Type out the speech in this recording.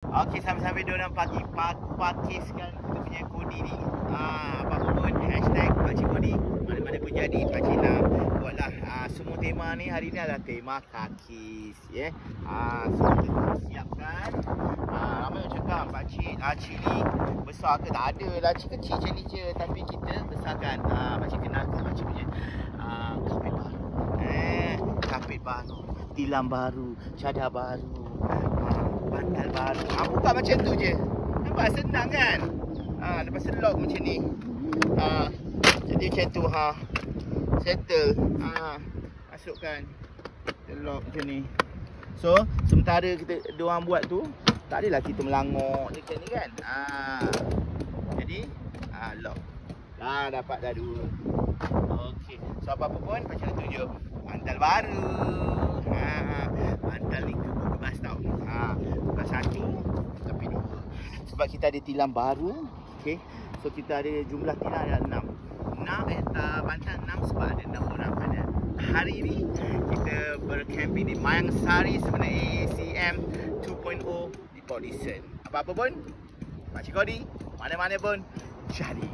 Okey, sambil-sambil diorang pakiskan kita punya kodi ni. Apa pun hashtag Pakcik Kodi, mana-mana pun jadi Pakcik nak buatlah. Semua tema ni hari ni adalah tema kakis, ya. Semua kita siapkan. Ramai orang cakap Pakcik cili besar ke? Tak ada lah, kecil macam ni je, tapi kita besarkan. Pakcik kenalkan Pakcik punya kapit baru. Kapit baru, tilam baru, cadar baru, bantal baru. Buka macam tu je. Nampak senang kan? Lepas lock macam ni. Jadi macam tu settle. Masukkan. Kita lock macam ni. So, sementara diorang buat tu, tak adalah kita melangok macam ni kan? Jadi, lock. Dapat dah dua. Okey. So, apa-apa pun Pakcik nak tunjuk bantal baru. Bantal ni kemas tau. Bukan satu, tapi dua. Sebab kita ada tilam baru. Okey. So kita ada jumlah tilam ada 6. Bantal 6 sebab ada 6 orang pada hari ni. Kita berkemping di Mayang Sari sebenarnya AACM 2.0 di Port Dickson. Apa-apa pun Pakcik Kodi, mana-mana pun jadi.